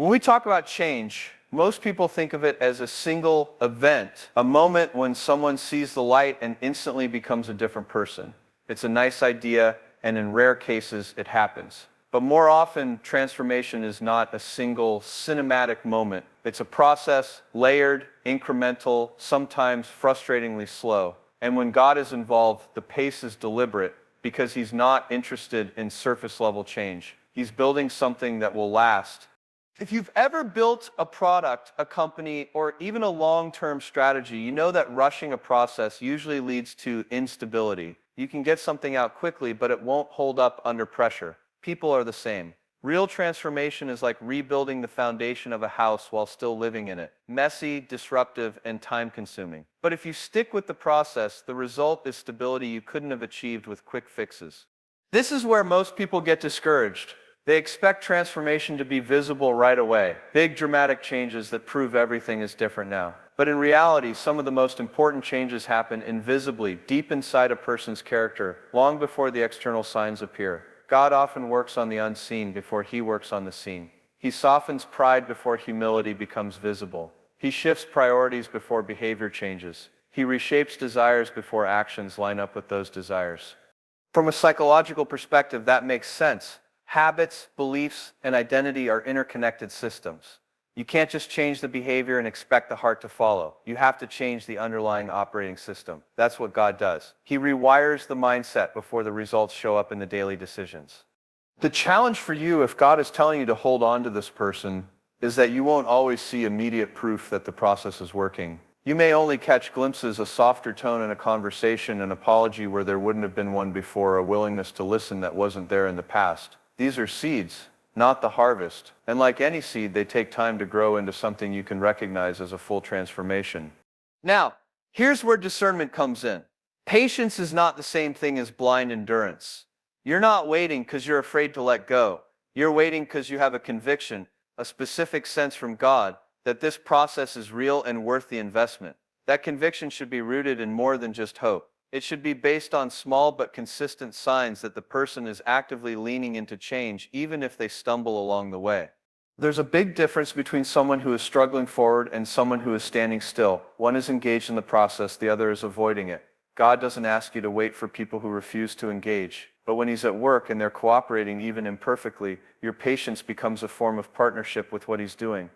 When we talk about change, most people think of it as a single event, a moment when someone sees the light and instantly becomes a different person. It's a nice idea, and in rare cases, it happens. But more often, transformation is not a single cinematic moment. It's a process, layered, incremental, sometimes frustratingly slow. And when God is involved, the pace is deliberate because He's not interested in surface-level change. He's building something that will last. If you've ever built a product, a company, or even a long-term strategy, you know that rushing a process usually leads to instability. You can get something out quickly, but it won't hold up under pressure. People are the same. Real transformation is like rebuilding the foundation of a house while still living in it. Messy, disruptive, and time-consuming. But if you stick with the process, the result is stability you couldn't have achieved with quick fixes. This is where most people get discouraged. They expect transformation to be visible right away. Big dramatic changes that prove everything is different now. But in reality, some of the most important changes happen invisibly, deep inside a person's character, long before the external signs appear. God often works on the unseen before He works on the scene. He softens pride before humility becomes visible. He shifts priorities before behavior changes. He reshapes desires before actions line up with those desires. From a psychological perspective, that makes sense. Habits, beliefs, and identity are interconnected systems. You can't just change the behavior and expect the heart to follow. You have to change the underlying operating system. That's what God does. He rewires the mindset before the results show up in the daily decisions. The challenge for you, if God is telling you to hold on to this person, is that you won't always see immediate proof that the process is working. You may only catch glimpses, a softer tone in a conversation, an apology where there wouldn't have been one before, a willingness to listen that wasn't there in the past. These are seeds, not the harvest. And like any seed, they take time to grow into something you can recognize as a full transformation. Now, here's where discernment comes in. Patience is not the same thing as blind endurance. You're not waiting because you're afraid to let go. You're waiting because you have a conviction, a specific sense from God, that this process is real and worth the investment. That conviction should be rooted in more than just hope. It should be based on small but consistent signs that the person is actively leaning into change, even if they stumble along the way. There's a big difference between someone who is struggling forward and someone who is standing still. One is engaged in the process, the other is avoiding it. God doesn't ask you to wait for people who refuse to engage. But when He's at work and they're cooperating even imperfectly, your patience becomes a form of partnership with what He's doing.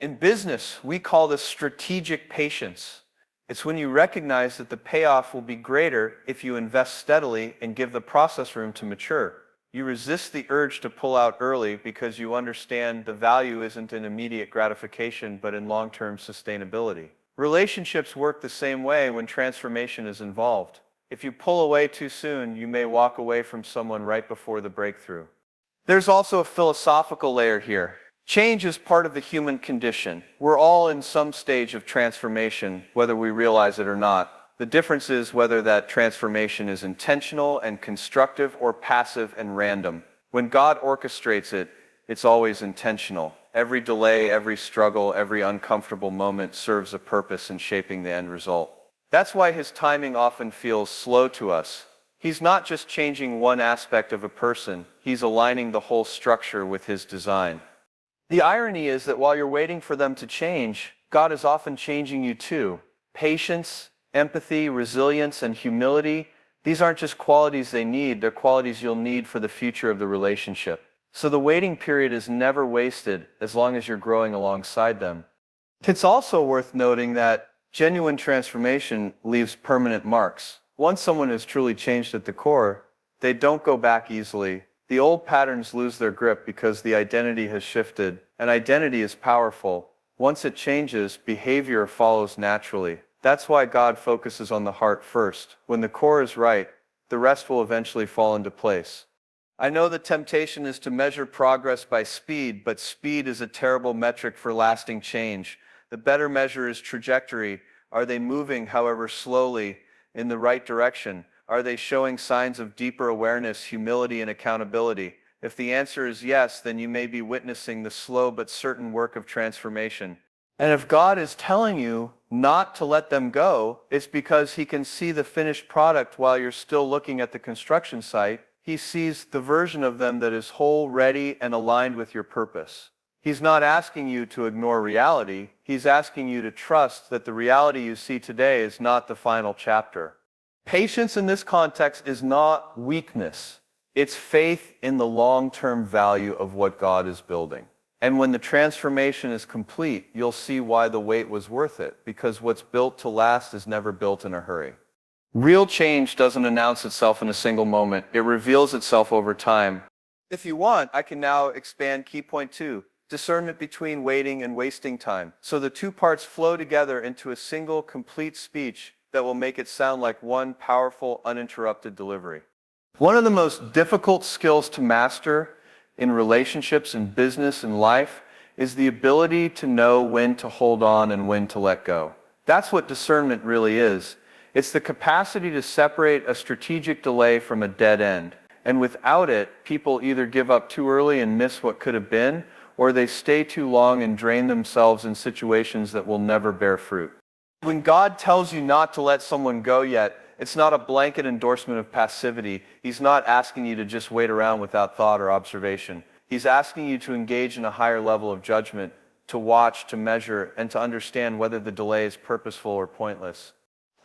In business, we call this strategic patience. It's when you recognize that the payoff will be greater if you invest steadily and give the process room to mature. You resist the urge to pull out early because you understand the value isn't in immediate gratification but in long-term sustainability. Relationships work the same way when transformation is involved. If you pull away too soon, you may walk away from someone right before the breakthrough. There's also a philosophical layer here. Change is part of the human condition. We're all in some stage of transformation, whether we realize it or not. The difference is whether that transformation is intentional and constructive or passive and random. When God orchestrates it, it's always intentional. Every delay, every struggle, every uncomfortable moment serves a purpose in shaping the end result. That's why His timing often feels slow to us. He's not just changing one aspect of a person, He's aligning the whole structure with His design. The irony is that while you're waiting for them to change, God is often changing you too. Patience, empathy, resilience, and humility, these aren't just qualities they need, they're qualities you'll need for the future of the relationship. So the waiting period is never wasted as long as you're growing alongside them. It's also worth noting that genuine transformation leaves permanent marks. Once someone has truly changed at the core, they don't go back easily. The old patterns lose their grip because the identity has shifted, and identity is powerful. Once it changes, behavior follows naturally. That's why God focuses on the heart first. When the core is right, the rest will eventually fall into place. I know the temptation is to measure progress by speed, but speed is a terrible metric for lasting change. The better measure is trajectory. Are they moving, however slowly, in the right direction? Are they showing signs of deeper awareness, humility, and accountability? If the answer is yes, then you may be witnessing the slow but certain work of transformation. And if God is telling you not to let them go, it's because He can see the finished product while you're still looking at the construction site. He sees the version of them that is whole, ready, and aligned with your purpose. He's not asking you to ignore reality. He's asking you to trust that the reality you see today is not the final chapter. Patience in this context is not weakness. It's faith in the long-term value of what God is building. And when the transformation is complete, you'll see why the wait was worth it, because what's built to last is never built in a hurry. Real change doesn't announce itself in a single moment. It reveals itself over time. If you want, I can now expand key point 2, discernment between waiting and wasting time. So the two parts flow together into a single, complete speech that will make it sound like one powerful, uninterrupted delivery. One of the most difficult skills to master in relationships, in business, in life, is the ability to know when to hold on and when to let go. That's what discernment really is. It's the capacity to separate a strategic delay from a dead end. And without it, people either give up too early and miss what could have been, or they stay too long and drain themselves in situations that will never bear fruit. When God tells you not to let someone go yet, it's not a blanket endorsement of passivity. He's not asking you to just wait around without thought or observation. He's asking you to engage in a higher level of judgment, to watch, to measure, and to understand whether the delay is purposeful or pointless.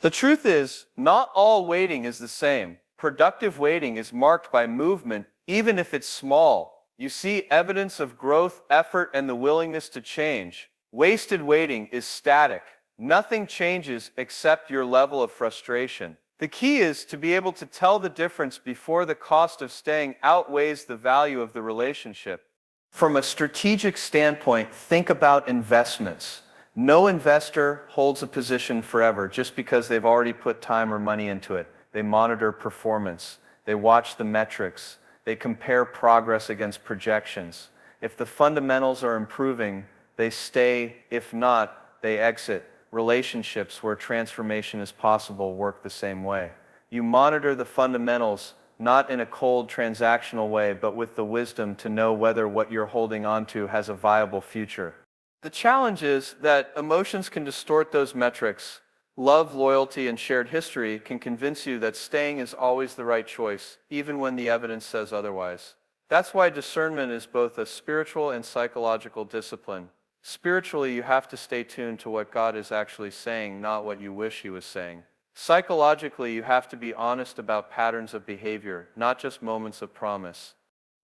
The truth is, not all waiting is the same. Productive waiting is marked by movement, even if it's small. You see evidence of growth, effort, and the willingness to change. Wasted waiting is static. Nothing changes except your level of frustration. The key is to be able to tell the difference before the cost of staying outweighs the value of the relationship. From a strategic standpoint, think about investments. No investor holds a position forever just because they've already put time or money into it. They monitor performance. They watch the metrics. They compare progress against projections. If the fundamentals are improving, they stay. If not, they exit. Relationships where transformation is possible work the same way. You monitor the fundamentals, not in a cold transactional way, but with the wisdom to know whether what you're holding on to has a viable future. The challenge is that emotions can distort those metrics. Love, loyalty, and shared history can convince you that staying is always the right choice, even when the evidence says otherwise. That's why discernment is both a spiritual and psychological discipline. Spiritually, you have to stay tuned to what God is actually saying, not what you wish He was saying. Psychologically, you have to be honest about patterns of behavior, not just moments of promise.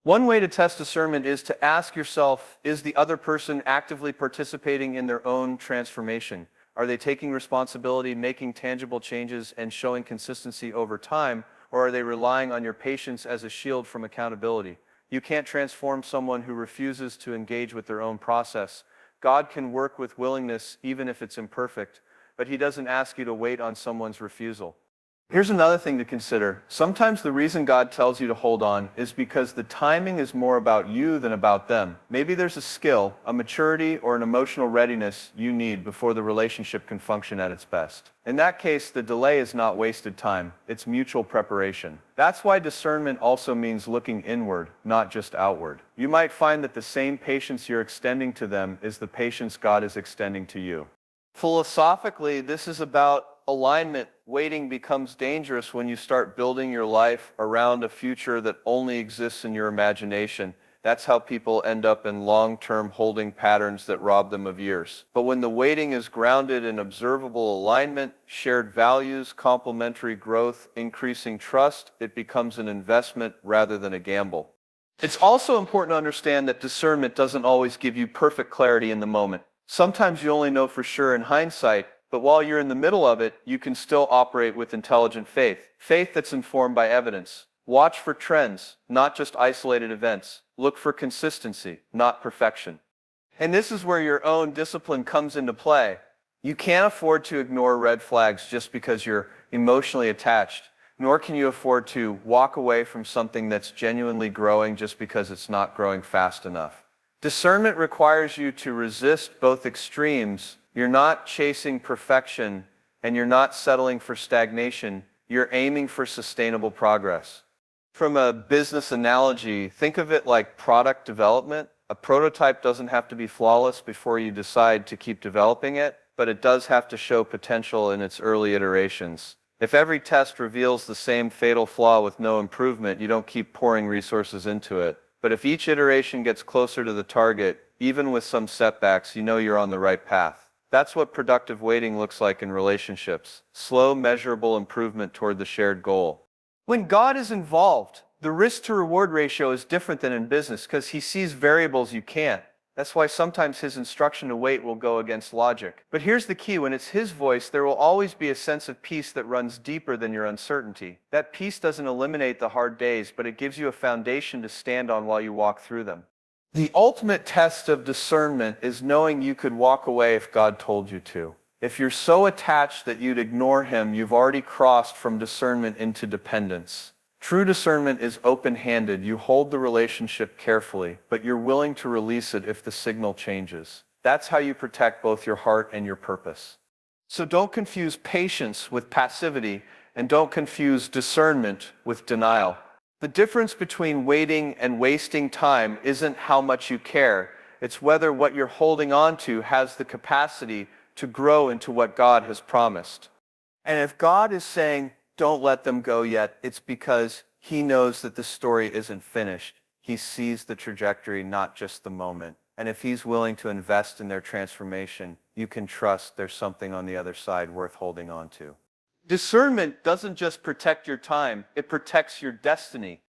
One way to test discernment is to ask yourself, is the other person actively participating in their own transformation? Are they taking responsibility, making tangible changes, and showing consistency over time, or are they relying on your patience as a shield from accountability? You can't transform someone who refuses to engage with their own process. God can work with willingness even if it's imperfect, but He doesn't ask you to wait on someone's refusal. Here's another thing to consider. Sometimes the reason God tells you to hold on is because the timing is more about you than about them. Maybe there's a skill, a maturity, or an emotional readiness you need before the relationship can function at its best. In that case, the delay is not wasted time, it's mutual preparation. That's why discernment also means looking inward, not just outward. You might find that the same patience you're extending to them is the patience God is extending to you. Philosophically, this is about alignment. Waiting becomes dangerous when you start building your life around a future that only exists in your imagination. That's how people end up in long-term holding patterns that rob them of years. But when the waiting is grounded in observable alignment, shared values, complementary growth, increasing trust, it becomes an investment rather than a gamble. It's also important to understand that discernment doesn't always give you perfect clarity in the moment. Sometimes you only know for sure in hindsight, but while you're in the middle of it, you can still operate with intelligent faith. Faith that's informed by evidence. Watch for trends, not just isolated events. Look for consistency, not perfection. And this is where your own discipline comes into play. You can't afford to ignore red flags just because you're emotionally attached, nor can you afford to walk away from something that's genuinely growing just because it's not growing fast enough. Discernment requires you to resist both extremes. You're not chasing perfection, and you're not settling for stagnation. You're aiming for sustainable progress. From a business analogy, think of it like product development. A prototype doesn't have to be flawless before you decide to keep developing it, but it does have to show potential in its early iterations. If every test reveals the same fatal flaw with no improvement, you don't keep pouring resources into it. But if each iteration gets closer to the target, Even with some setbacks, you know you're on the right path. That's what productive waiting looks like in relationships. Slow, measurable improvement toward the shared goal. When God is involved, the risk to reward ratio is different than in business because he sees variables you can't. That's why sometimes his instruction to wait will go against logic. But here's the key: when it's his voice, there will always be a sense of peace that runs deeper than your uncertainty. That peace doesn't eliminate the hard days, but it gives you a foundation to stand on while you walk through them. The ultimate test of discernment is knowing you could walk away if God told you to. If you're so attached that you'd ignore him, you've already crossed from discernment into dependence. True discernment is open-handed. You hold the relationship carefully, but you're willing to release it if the signal changes. That's how you protect both your heart and your purpose. So don't confuse patience with passivity, and don't confuse discernment with denial. The difference between waiting and wasting time isn't how much you care. It's whether what you're holding on to has the capacity to grow into what God has promised. And if God is saying, don't let them go yet, it's because he knows that the story isn't finished. He sees the trajectory, not just the moment. And if he's willing to invest in their transformation, you can trust there's something on the other side worth holding on to. Discernment doesn't just protect your time, it protects your destiny.